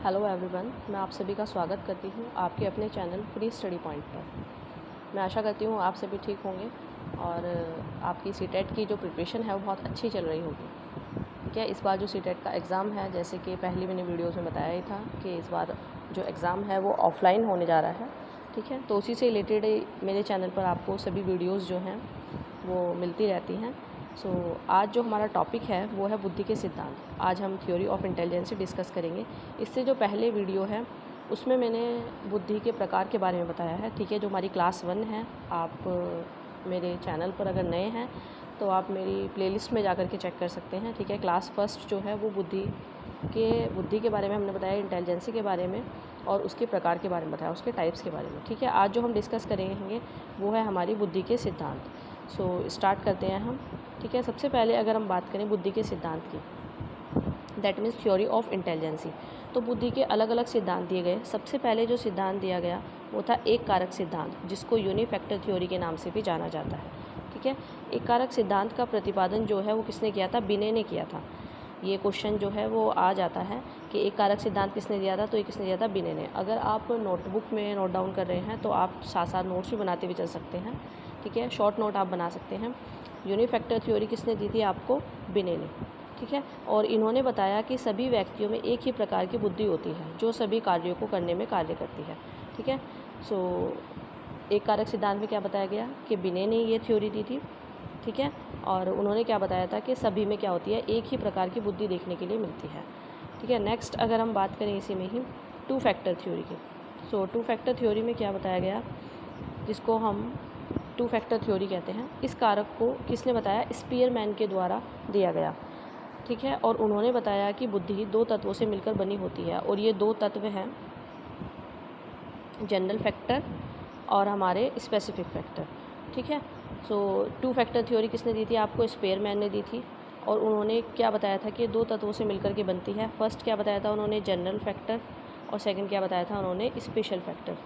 Hello everyone, मैं आप सभी का स्वागत करती हूँ आपके अपने चैनल फ्री स्टडी पॉइंट पर। मैं आशा करती हूँ आप सभी ठीक होंगे और आपकी सीटेट की जो प्रिपरेशन है वो बहुत अच्छी चल रही होगी। ठीक है, इस बार जो सीटेट का एग्ज़ाम है, जैसे कि पहले मैंने वीडियोज़ में बताया ही था कि इस बार जो एग्ज़ाम है वो ऑफ़लाइन होने जा रहा है। ठीक है, तो उसी से रिलेटेड मेरे चैनल पर आपको सभी वीडियोज़ जो हैं वो मिलती रहती हैं। आज जो हमारा टॉपिक है वो है बुद्धि के सिद्धांत। आज हम थ्योरी ऑफ इंटेलिजेंस डिस्कस करेंगे। इससे जो पहले वीडियो है उसमें मैंने बुद्धि के प्रकार के बारे में बताया है। ठीक है, जो हमारी क्लास 1 है, आप मेरे चैनल पर अगर नए हैं तो आप मेरी प्लेलिस्ट में जाकर के चेक कर सकते हैं। ठीक है, क्लास फर्स्ट जो है वो बुद्धि के बारे में हमने बताया, इंटेलिजेंसी के बारे में और उसके प्रकार के बारे में बताया, उसके टाइप्स के बारे में। ठीक है, आज जो हम डिस्कस करेंगे वो है हमारी बुद्धि के सिद्धांत। स्टार्ट करते हैं हम। ठीक है, सबसे पहले अगर हम बात करें बुद्धि के सिद्धांत की, that means theory of intelligency, तो बुद्धि के अलग अलग सिद्धांत दिए गए। सबसे पहले जो सिद्धांत दिया गया वो था एक कारक सिद्धांत, जिसको यूनिफैक्टर थ्योरी के नाम से भी जाना जाता है। ठीक है, एक कारक सिद्धांत का प्रतिपादन जो है वो किसने किया था? बिने ने किया था। ये क्वेश्चन जो है वो आ जाता है कि एक कारक सिद्धांत किसने दिया था, तो ये किसने दिया था? बिने ने। अगर आप नोटबुक में नोट डाउन कर रहे हैं तो आप साथ साथ नोट्स भी बनाते हुए चल सकते हैं। ठीक है, शॉर्ट नोट आप बना सकते हैं। यूनिफैक्टर थ्योरी किसने दी थी आपको? बिने ने। ठीक है, और इन्होंने बताया कि सभी व्यक्तियों में एक ही प्रकार की बुद्धि होती है जो सभी कार्यों को करने में कार्य करती है। ठीक है, एक कारक सिद्धांत में क्या बताया गया कि बिने ने ये थ्योरी दी थी। ठीक है, और उन्होंने क्या बताया था कि सभी में क्या होती है? एक ही प्रकार की बुद्धि देखने के लिए मिलती है। ठीक है, नेक्स्ट अगर हम बात करें इसी में ही टू फैक्टर थ्योरी की, टू फैक्टर थ्योरी में क्या बताया गया, जिसको हम टू फैक्टर थ्योरी कहते हैं, इस कारक को किसने बताया? स्पीयरमैन के द्वारा दिया गया। ठीक है, और उन्होंने बताया कि बुद्धि दो तत्वों से मिलकर बनी होती है और ये दो तत्व हैं जनरल फैक्टर और हमारे स्पेसिफिक फैक्टर। ठीक है, टू फैक्टर थ्योरी किसने दी थी आपको? स्पीयरमैन ने दी थी, और उन्होंने क्या बताया था कि दो तत्वों से मिलकर के बनती है। फर्स्ट क्या बताया था उन्होंने? जनरल फैक्टर, और सेकंड क्या बताया था उन्होंने? Special factor.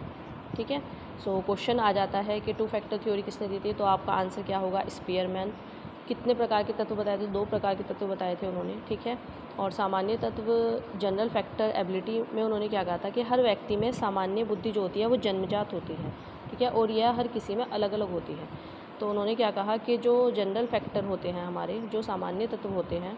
ठीक है, क्वेश्चन आ जाता है कि टू फैक्टर थ्योरी किसने दी थी, तो आपका आंसर क्या होगा? स्पीयरमैन। कितने प्रकार के तत्व बताए थे? दो प्रकार के तत्व बताए थे उन्होंने। ठीक है, और सामान्य तत्व जनरल फैक्टर एबिलिटी में उन्होंने क्या कहा था कि हर व्यक्ति में सामान्य बुद्धि जो होती है वो जन्मजात होती है। ठीक है, और यह हर किसी में अलग अलग होती है। तो उन्होंने क्या कहा कि जो जनरल फैक्टर होते हैं, हमारे जो सामान्य तत्व होते हैं,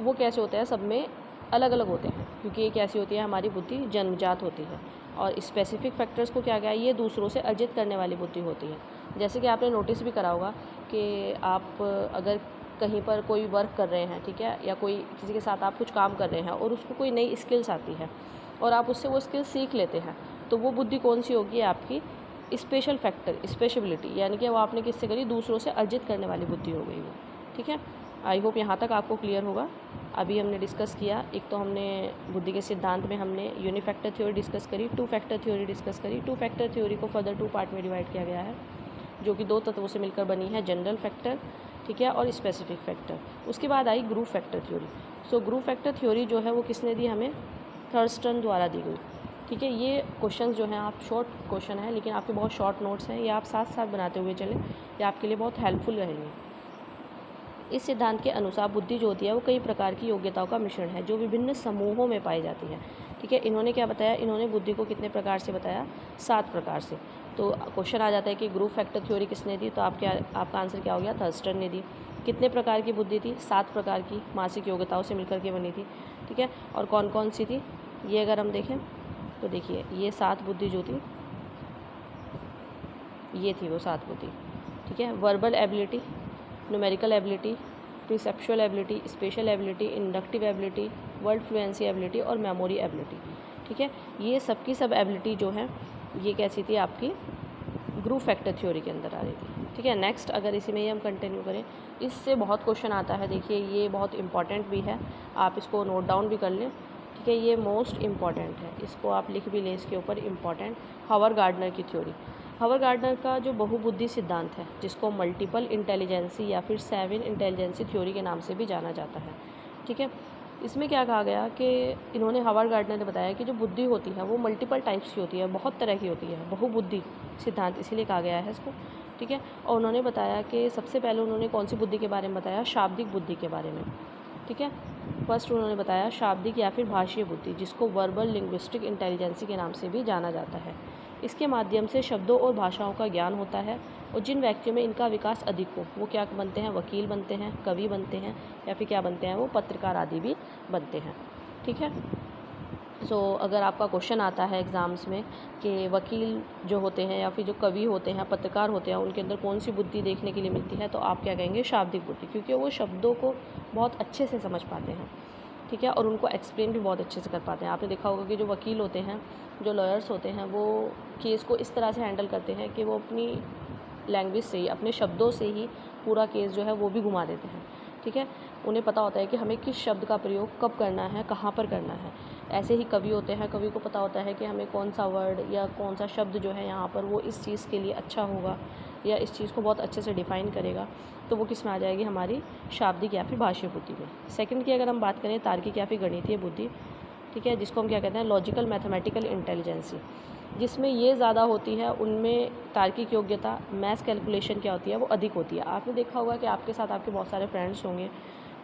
वो कैसे होते हैं? सब में अलग अलग होते हैं, क्योंकि ये कैसी होती है? हमारी बुद्धि जन्मजात होती है। और स्पेसिफिक फैक्टर्स को क्या ये दूसरों से अर्जित करने वाली बुद्धि होती है। जैसे कि आपने नोटिस भी करा होगा कि आप अगर कहीं पर कोई वर्क कर रहे हैं, ठीक है, या कोई किसी के साथ आप कुछ काम कर रहे हैं और उसको कोई नई स्किल्स आती है और आप उससे वो स्किल सीख लेते हैं, तो वो बुद्धि कौन सी होगी? आपकी स्पेशल फैक्टर, स्पेशबिलिटी, यानी कि वो आपने किससे करी? दूसरों से अर्जित करने वाली बुद्धि हो गई वो। ठीक है, आई होप यहाँ तक आपको क्लियर होगा। अभी हमने डिस्कस किया, एक तो हमने बुद्धि के सिद्धांत में हमने यूनिफैक्टर थ्योरी डिस्कस करी, टू फैक्टर थ्योरी डिस्कस करी। टू फैक्टर थ्योरी को फर्दर टू पार्ट में डिवाइड किया गया है, जो कि दो तत्वों से मिलकर बनी है, जनरल फैक्टर, ठीक है, और स्पेसिफिक फैक्टर। उसके बाद आई group factor theory. Group factor theory जो है वो किसने दी हमें? थर्स्टन द्वारा दी गई। ठीक है, ये क्वेश्चन जो हैं, आप शॉर्ट क्वेश्चन है लेकिन आपके बहुत शॉर्ट नोट्स हैं, ये आप साथ साथ बनाते हुए चलें, ये आपके लिए बहुत हेल्पफुल रहेंगे। इस सिद्धांत के अनुसार बुद्धि जो होती है वो कई प्रकार की योग्यताओं का मिश्रण है जो विभिन्न समूहों में पाई जाती है। ठीक है, इन्होंने क्या बताया? इन्होंने बुद्धि को कितने प्रकार से बताया? 7 प्रकार से। तो क्वेश्चन आ जाता है कि ग्रुप फैक्टर थ्योरी किसने दी, तो आपका आंसर क्या हो गया? थर्स्टन ने दी। कितने प्रकार की बुद्धि थी? 7 प्रकार की मानसिक योग्यताओं से मिलकर के बनी थी। ठीक है, और कौन कौन सी थी ये अगर हम देखें तो देखिए, ये 7 बुद्धि जो थी, ये थी वो 7 बुद्धि। ठीक है, verbal ability, numerical ability, perceptual ability, special ability, inductive ability, word fluency ability और मेमोरी एबिलिटी। ठीक है, ये सब की सब एबिलिटी जो है ये कैसी थी? आपकी ग्रुप फैक्टर थ्योरी के अंदर आ रही थी। ठीक है, नेक्स्ट अगर इसी में ही हम कंटिन्यू करें, इससे बहुत क्वेश्चन आता है। देखिए, ये बहुत इंपॉर्टेंट भी है, आप इसको नोट डाउन भी कर लें। ठीक है, ये मोस्ट इम्पॉर्टेंट है, इसको आप लिख भी लें इसके ऊपर, इम्पॉर्टेंट। हावर गार्डनर की थ्योरी। हावर गार्डनर का जो बहुबुद्धि सिद्धांत है, जिसको मल्टीपल इंटेलिजेंसी या फिर 7 इंटेलिजेंसी थ्योरी के नाम से भी जाना जाता है। ठीक है, इसमें क्या कहा गया कि इन्होंने, हावर गार्डनर ने बताया कि जो बुद्धि होती है वो मल्टीपल टाइप्स की होती है, बहुत तरह की होती है, बहुबुद्धि सिद्धांत इसीलिए कहा गया है इसको। ठीक है, और उन्होंने बताया कि सबसे पहले उन्होंने कौन सी बुद्धि के बारे में बताया? शाब्दिक बुद्धि के बारे में। ठीक है, फर्स्ट उन्होंने बताया शाब्दिक या फिर भाषीय बुद्धि, जिसको वर्बल लिंग्विस्टिक इंटेलिजेंसी के नाम से भी जाना जाता है। इसके माध्यम से शब्दों और भाषाओं का ज्ञान होता है और जिन व्यक्तियों में इनका विकास अधिक हो वो क्या बनते हैं, वकील बनते हैं, कवि बनते हैं या फिर क्या बनते हैं, वो पत्रकार आदि भी बनते हैं। ठीक है। अगर आपका क्वेश्चन आता है एग्ज़ाम्स में कि वकील जो होते हैं या फिर जो कवि होते हैं, पत्रकार होते हैं, उनके अंदर कौन सी बुद्धि देखने के लिए मिलती है, तो आप क्या कहेंगे, शाब्दिक बुद्धि, क्योंकि वो शब्दों को बहुत अच्छे से समझ पाते हैं। ठीक है। और उनको एक्सप्लेन भी बहुत अच्छे से कर पाते हैं। आपने देखा होगा कि जो वकील होते हैं, जो लॉयर्स होते हैं, वो केस को इस तरह से हैंडल करते हैं कि वो अपनी लैंग्वेज से ही, अपने शब्दों से ही पूरा केस जो है वो भी घुमा देते हैं। ठीक है। उन्हें पता होता है कि हमें किस शब्द का प्रयोग कब करना है, कहाँ पर करना है। ऐसे ही कवि होते हैं, कवि को पता होता है कि हमें कौन सा वर्ड या कौन सा शब्द जो है यहाँ पर वो इस चीज़ के लिए अच्छा होगा या इस चीज़ को बहुत अच्छे से डिफ़ाइन करेगा, तो वो किस में आ जाएगी, हमारी शाब्दिक या फिर भाषीय बुद्धि में। सेकंड की अगर हम बात करें, तार्किक या फिर गणितीय बुद्धि। ठीक है। जिसको हम क्या कहते हैं, लॉजिकल मैथमेटिकल इंटेलिजेंसी, जिसमें ये ज़्यादा होती है, उनमें तार्किक योग्यता, मैथ्स कैलकुलेशन क्या होती है, वो अधिक होती है। आपने देखा होगा कि आपके साथ आपके बहुत सारे फ्रेंड्स होंगे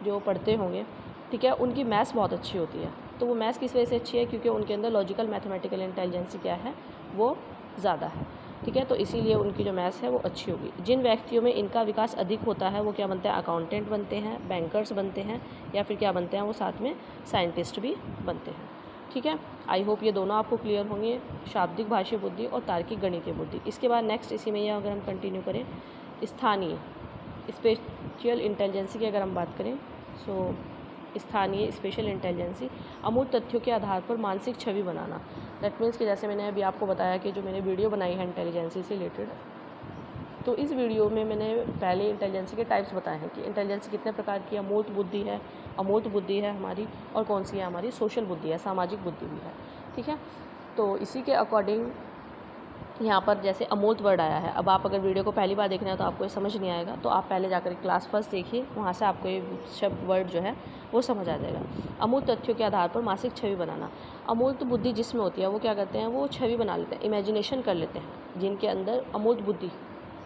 जो पढ़ते होंगे। ठीक है। उनकी मैथ्स बहुत अच्छी होती है। तो वो मैथ्स किस वजह से अच्छी है, क्योंकि उनके अंदर लॉजिकल मैथमेटिकल इंटेलिजेंसी क्या है, वो ज़्यादा है। ठीक है। तो इसीलिए उनकी जो मैथ्स है वो अच्छी होगी। जिन व्यक्तियों में इनका विकास अधिक होता है वो क्या बनते हैं, अकाउंटेंट बनते हैं, बैंकर्स बनते हैं या फिर क्या बनते हैं, वो साथ में साइंटिस्ट भी बनते हैं। ठीक है। आई होप ये दोनों आपको क्लियर होंगे, शाब्दिक भाषीय बुद्धि और तार्किक गणितीय बुद्धि। इसके बाद नेक्स्ट इसी में ये अगर हम कंटिन्यू करें, स्थानीय स्पेशल इंटेलिजेंसी की अगर हम बात करें, स्थानीय स्पेशल इंटेलिजेंसी, अमूर्त तथ्यों के आधार पर मानसिक छवि बनाना। दैट मीन्स कि जैसे मैंने अभी आपको बताया कि जो मैंने वीडियो बनाई है इंटेलिजेंसी से रिलेटेड, तो इस वीडियो में मैंने पहले इंटेलिजेंसी के टाइप्स बताए हैं कि इंटेलिजेंसी कितने प्रकार की, अमूर्त बुद्धि है, अमूर्त बुद्धि है हमारी, और कौन सी है हमारी, सोशल बुद्धि है, सामाजिक बुद्धि भी है। ठीक है। तो इसी के अकॉर्डिंग यहाँ पर जैसे अमूर्त वर्ड आया है, अब आप अगर वीडियो को पहली बार देख रहे हैं तो आपको ये समझ नहीं आएगा, तो आप पहले जाकर क्लास फर्स्ट देखिए, वहाँ से आपको ये शब्द वर्ड जो है वो समझ आ जाएगा। अमूर्त तथ्यों के आधार पर मानसिक छवि बनाना। अमूर्त बुद्धि जिसमें होती है वो क्या करते हैं, वो छवि बना लेते हैं, इमेजिनेशन कर लेते हैं, जिनके अंदर अमूर्त बुद्धि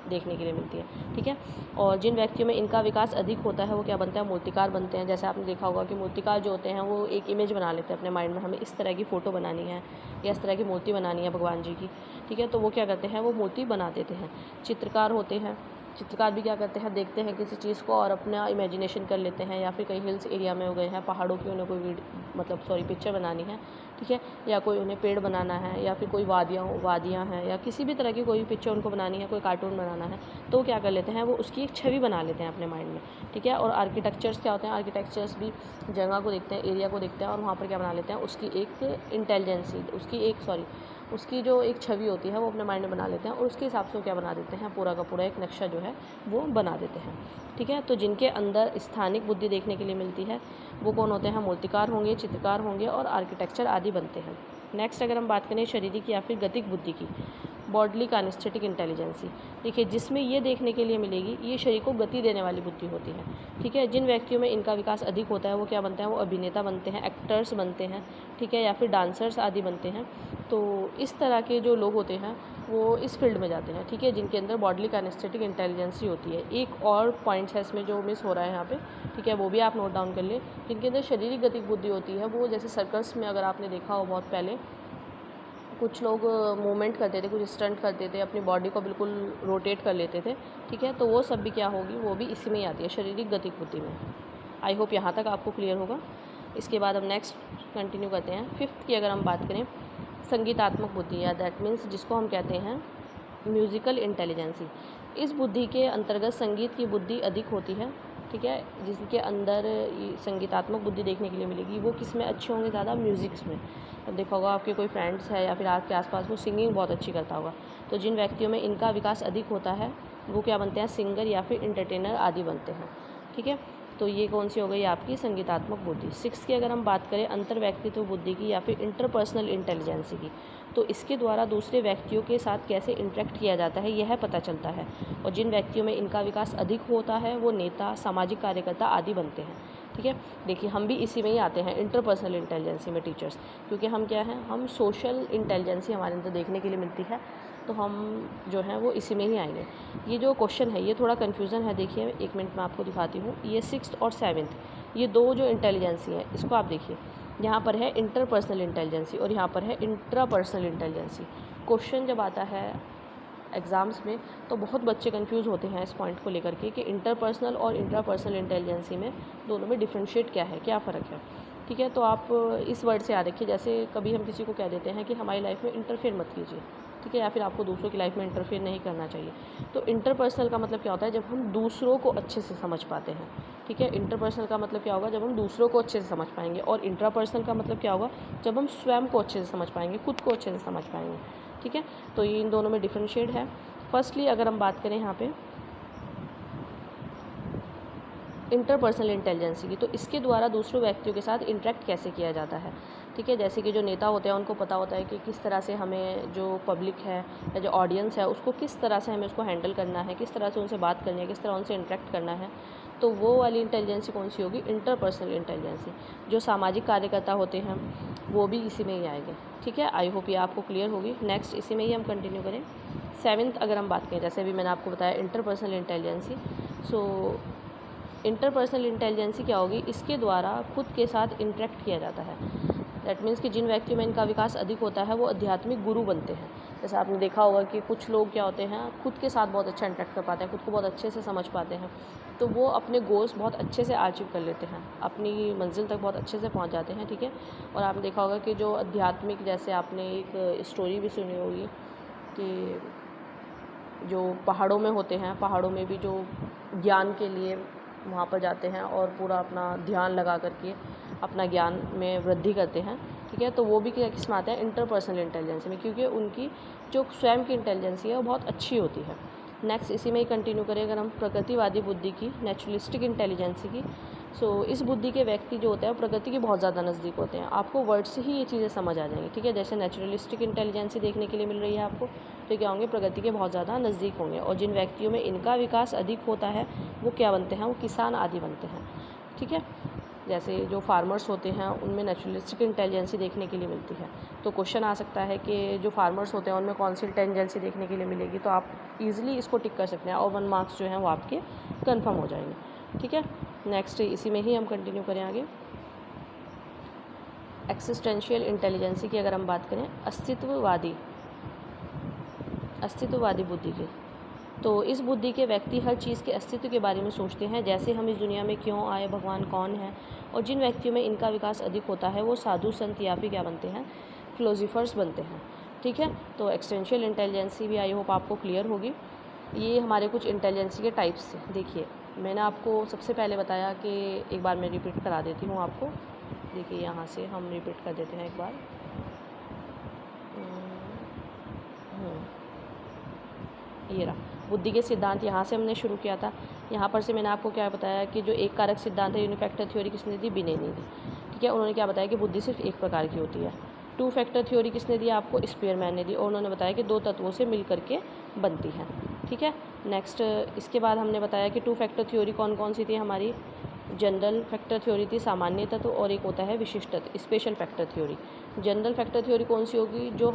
देखने के लिए मिलती है। ठीक है। और जिन व्यक्तियों में इनका विकास अधिक होता है वो क्या बनते हैं, मूर्तिकार बनते हैं। जैसे आपने देखा होगा कि मूर्तिकार जो होते हैं वो एक इमेज बना लेते हैं अपने माइंड में, हमें इस तरह की फ़ोटो बनानी है या इस तरह की मूर्ति बनानी है भगवान जी की। ठीक है। तो वो क्या करते हैं, वो मूर्ति बना देते हैं। चित्रकार होते हैं, चित्रकार भी क्या करते हैं, देखते हैं किसी चीज़ को और अपना इमेजिनेशन कर लेते हैं, या फिर कहीं हिल्स एरिया में हो गए हैं, पहाड़ों की उन्हें कोई पिक्चर बनानी है। ठीक है। या कोई उन्हें पेड़ बनाना है या फिर कोई वादियाँ हैं या किसी भी तरह की कोई पिक्चर उनको बनानी है, कोई कार्टून बनाना है, तो क्या कर लेते हैं, वो उसकी एक छवि बना लेते हैं अपने माइंड में। ठीक है। और आर्किटेक्चर्स क्या होते हैं, आर्किटेक्चर्स भी जगह को देखते हैं, एरिया को देखते हैं और वहाँ पर क्या बना लेते हैं, उसकी एक इंटेलिजेंसी, उसकी जो एक छवि होती है वो अपने माइंड में बना लेते हैं और उसके हिसाब से वो क्या बना देते हैं, पूरा का पूरा एक नक्शा जो है वो बना देते हैं। ठीक है। तो जिनके अंदर स्थानिक बुद्धि देखने के लिए मिलती है वो कौन होते हैं, मूर्तिकार होंगे, चित्रकार होंगे और आर्किटेक्चर आदि बनते हैं। नेक्स्ट अगर हम बात करें शारीरिक या फिर गतिक बुद्धि की, बॉडली काइनेस्थेटिक इंटेलिजेंसी, देखिए जिसमें ये देखने के लिए मिलेगी, ये शरीर को गति देने वाली बुद्धि होती है। ठीक है। जिन व्यक्तियों में इनका विकास अधिक होता है वो क्या बनते हैं, वो अभिनेता बनते हैं, एक्टर्स बनते हैं। ठीक है। या फिर डांसर्स आदि बनते हैं। तो इस तरह के जो लोग होते हैं वो इस फील्ड में जाते हैं। ठीक है। जिनके अंदर बॉडली काइनेस्थेटिक इंटेलिजेंसी होती है। एक और पॉइंट्स है इसमें जो मिस हो रहा है यहाँ पे, ठीक है, वो भी आप नोट डाउन कर लें। जिनके अंदर शारीरिक गतिक बुद्धि होती है, वो जैसे सर्कस में अगर आपने देखा हो बहुत पहले, कुछ लोग मूवमेंट करते थे, कुछ स्टंट करते थे, अपनी बॉडी को बिल्कुल रोटेट कर लेते थे। ठीक है। तो वो सब भी क्या होगी, वो भी इसी में ही आती है, शारीरिक गतिक बुद्धि में। आई होप यहाँ तक आपको क्लियर होगा। इसके बाद हम नेक्स्ट कंटिन्यू करते हैं। फिफ्थ की अगर हम बात करें, संगीतात्मक बुद्धि, या दैट मीन्स जिसको हम कहते हैं म्यूज़िकल इंटेलिजेंसी। इस बुद्धि के अंतर्गत संगीत की बुद्धि अधिक होती है। ठीक है। जिसके अंदर संगीतात्मक बुद्धि देखने के लिए मिलेगी, वो किस में अच्छे होंगे, ज़्यादा म्यूज़िक्स में। अब देखा होगा आपके कोई फ्रेंड्स है या फिर आपके आसपास वो सिंगिंग बहुत अच्छी करता होगा, तो जिन व्यक्तियों में इनका विकास अधिक होता है वो क्या बनते हैं, सिंगर या फिर इंटरटेनर आदि बनते हैं। ठीक है। तो ये कौन सी हो गई आपकी संगीतात्मक बुद्धि। सिक्स की अगर हम बात करें, अंतर व्यक्तित्व बुद्धि की या फिर इंटरपर्सनल इंटेलिजेंसी की, तो इसके द्वारा दूसरे व्यक्तियों के साथ कैसे इंटरेक्ट किया जाता है यह पता चलता है। और जिन व्यक्तियों में इनका विकास अधिक होता है वो नेता, सामाजिक कार्यकर्ता आदि बनते हैं। ठीक है। देखिए हम भी इसी में ही आते हैं, इंटरपर्सनल इंटेलिजेंसी में टीचर्स, क्योंकि हम क्या हैं, हम सोशल इंटेलिजेंसी हमारे अंदर देखने के लिए मिलती है, तो हम जो है वो इसी में ही आएंगे। ये जो क्वेश्चन है ये थोड़ा कन्फ्यूज़न है, देखिए एक मिनट में आपको दिखाती हूँ। ये 6th और 7th ये दो जो इंटेलिजेंसी है इसको आप देखिए, यहाँ पर है इंटरपर्सनल इंटेलिजेंसी और यहाँ पर है इंट्रापर्सनल इंटेलिजेंसी। क्वेश्चन जब आता है एग्ज़ाम्स में तो बहुत बच्चे कंफ्यूज होते हैं इस पॉइंट को लेकर के कि इंटरपर्सनल और इंट्रापर्सनल इंटेलिजेंसी में दोनों में डिफरेंशिएट क्या है, क्या फ़र्क है। ठीक है, तो आप इस वर्ड से याद रखिए, जैसे कभी हम किसी को कह देते हैं कि हमारी लाइफ में इंटरफेयर मत कीजिए, ठीक है, या फिर आपको दूसरों की लाइफ में इंटरफेयर नहीं करना चाहिए। तो इंटरपर्सनल का मतलब क्या होता है, जब हम दूसरों को अच्छे से समझ पाते हैं। ठीक है, इंटरपर्सनल का मतलब क्या होगा, जब हम दूसरों को अच्छे से समझ पाएंगे। और इंट्रापर्सनल का मतलब क्या होगा, जब हम स्वयं को अच्छे से समझ पाएंगे, खुद को अच्छे से समझ पाएंगे। ठीक है, तो ये इन दोनों में डिफरेंशिएट है। फर्स्टली अगर हम बात करें यहाँ पे इंटरपर्सनल इंटेलिजेंसी की, तो इसके द्वारा दूसरों व्यक्तियों के साथ इंटरेक्ट कैसे किया जाता है। ठीक है, जैसे कि जो नेता होते हैं उनको पता होता है कि किस तरह से हमें जो पब्लिक है या जो ऑडियंस है उसको किस तरह से हमें उसको हैंडल करना है, किस तरह से उनसे बात करनी है, किस तरह उनसे इंटरेक्ट करना है। तो वो वाली इंटेलिजेंसी कौन सी होगी, इंटरपर्सनल इंटेलिजेंसी। जो सामाजिक कार्यकर्ता होते हैं वो भी इसी में ही आएंगे। ठीक है, आई होप ये आपको क्लियर होगी। नेक्स्ट इसी में ही हम कंटिन्यू करें। 7th अगर हम बात करें, जैसे अभी मैंने आपको बताया इंटरपर्सनल इंटेलिजेंसी। सो इंटरपर्सनल इंटेलिजेंसी क्या होगी, इसके द्वारा खुद के साथ इंटरेक्ट किया जाता है। दैट मीन्स कि जिन व्यक्तियों में इनका विकास अधिक होता है वो आध्यात्मिक गुरु बनते हैं। जैसे आपने देखा होगा कि कुछ लोग क्या होते हैं, खुद के साथ बहुत अच्छा इंटरेक्ट कर पाते हैं, खुद को बहुत अच्छे से समझ पाते हैं, तो वो अपने गोल्स बहुत अच्छे से अचीव कर लेते हैं, अपनी मंजिल तक बहुत अच्छे से पहुंच जाते हैं। ठीक है, और आपने देखा होगा कि जो आध्यात्मिक, जैसे आपने एक स्टोरी भी सुनी होगी कि जो पहाड़ों में होते हैं, पहाड़ों में भी जो ज्ञान के लिए वहाँ पर जाते हैं और पूरा अपना ध्यान लगा करके अपना ज्ञान में वृद्धि करते हैं। ठीक है, तो वो भी क्या किस में आते हैं, इंटरपर्सनल इंटेलिजेंसी में, क्योंकि उनकी जो स्वयं की इंटेलिजेंसी है वो बहुत अच्छी होती है। नेक्स्ट इसी में ही कंटिन्यू करें अगर हम प्रकृतिवादी बुद्धि की, नेचुरलिस्टिक इंटेलिजेंसी की। सो इस बुद्धि के व्यक्ति जो होते हैं वो प्रकृति के बहुत ज़्यादा नज़दीक होते हैं। आपको वर्ड से ही ये चीज़ें समझ आ जाएंगी। ठीक है, जैसे नेचुरलिस्टिक इंटेलिजेंसी देखने के लिए मिल रही है आपको, तो क्या होंगे, प्रकृति के बहुत ज़्यादा नज़दीक होंगे। और जिन व्यक्तियों में इनका विकास अधिक होता है वो क्या बनते हैं, वो किसान आदि बनते हैं। ठीक है, जैसे जो फार्मर्स होते हैं उनमें नेचुरलिस्टिक इंटेलिजेंसी देखने के लिए मिलती है। तो क्वेश्चन आ सकता है कि जो फार्मर्स होते हैं उनमें कौन सी इंटेलिजेंसी देखने के लिए मिलेगी, तो आप इजीली इसको टिक कर सकते हैं और 1 मार्क्स जो हैं वो आपके कंफर्म हो जाएंगे। ठीक है, नेक्स्ट इसी में ही हम कंटिन्यू करें आगे। एक्सिस्टेंशियल इंटेलिजेंसी की अगर हम बात करें, अस्तित्ववादी बुद्धि की, तो इस बुद्धि के व्यक्ति हर चीज़ के अस्तित्व के बारे में सोचते हैं, जैसे हम इस दुनिया में क्यों आए, भगवान कौन है। और जिन व्यक्तियों में इनका विकास अधिक होता है वो साधु संत या फिर क्या बनते हैं, फिलोसोफर्स बनते हैं। ठीक है, तो एक्सटेंशियल इंटेलिजेंसी भी आई होप आपको क्लियर होगी। ये हमारे कुछ इंटेलिजेंसी के टाइप्स थे। देखिए मैंने आपको सबसे पहले बताया कि एक बार मैं रिपीट करा देती हूँ आपको। देखिए यहाँ से हम रिपीट कर देते हैं एक बार। ये रहा बुद्धि के सिद्धांत, यहाँ से हमने शुरू किया था। यहाँ पर से मैंने आपको क्या बताया कि जो एक कारक सिद्धांत है, यूनिफैक्टर थ्योरी किसने दी, बिने ने दी। ठीक है, उन्होंने क्या बताया कि बुद्धि सिर्फ एक प्रकार की होती है। 2 फैक्टर थ्योरी किसने दी आपको, स्पीयरमैन ने दी, और उन्होंने बताया कि 2 तत्वों से मिल करके बनती है। ठीक है, नेक्स्ट इसके बाद हमने बताया कि 2 फैक्टर थ्योरी कौन कौन सी थी हमारी, जनरल फैक्टर थ्योरी थी, सामान्य तत्व, और एक होता है विशिष्ट तत्व, special factor theory. General factor theory कौन सी होगी, जो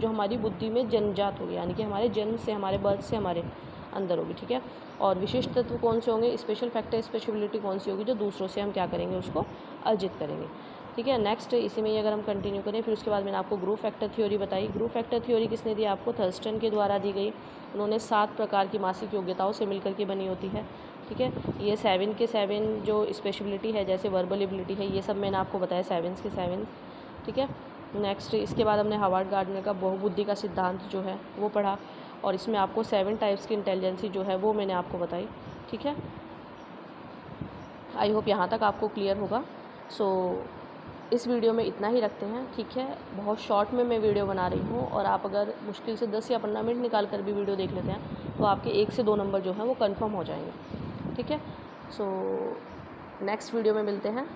हमारी बुद्धि में जन्मजात होगी, यानी कि हमारे जन्म से, हमारे बर्थ से हमारे अंदर होगी। ठीक है, और विशिष्ट तत्व कौन से होंगे, स्पेशल फैक्टर, स्पेशलिटी कौन सी होगी, जो दूसरों से हम क्या करेंगे, उसको अर्जित करेंगे। ठीक है, नेक्स्ट इसी में ही अगर हम कंटिन्यू करें, फिर उसके बाद मैंने आपको ग्रुप फैक्टर थ्योरी बताई। ग्रुप फैक्टर थ्योरी किसने दी आपको, थर्स्टन के द्वारा दी गई। उन्होंने 7 प्रकार की मानसिक योग्यताओं से मिलकर के बनी होती है। ठीक है, ये 7 के 7 जो स्पेशलिटी है, जैसे वर्बल एबिलिटी है, ये सब मैंने आपको बताया 7 के 7। ठीक है, नेक्स्ट इसके बाद हमने हार्वर्ड गार्डनर का बहुबुद्धि का सिद्धांत जो है वो पढ़ा, और इसमें आपको 7 टाइप्स की इंटेलिजेंसी जो है वो मैंने आपको बताई। ठीक है, आई होप यहाँ तक आपको क्लियर होगा। सो इस वीडियो में इतना ही रखते हैं। ठीक है, बहुत शॉर्ट में मैं वीडियो बना रही हूँ, और आप अगर मुश्किल से 10 या 15 मिनट निकाल कर भी वीडियो देख लेते हैं तो आपके 1 से 2 नंबर जो हैं वो कंफर्म हो जाएंगे। ठीक है, सो नेक्स्ट वीडियो में मिलते हैं।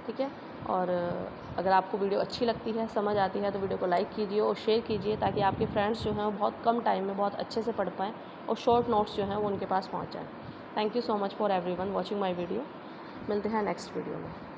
ठीक है, और अगर आपको वीडियो अच्छी लगती है, समझ आती है, तो वीडियो को लाइक कीजिए और शेयर कीजिए, ताकि आपके फ्रेंड्स जो हैं वो बहुत कम टाइम में बहुत अच्छे से पढ़ पाएँ और शॉर्ट नोट्स जो हैं वो उनके पास पहुँच जाएँ। Thank you so much for everyone watching my video. मिलते हैं नेक्स्ट वीडियो में।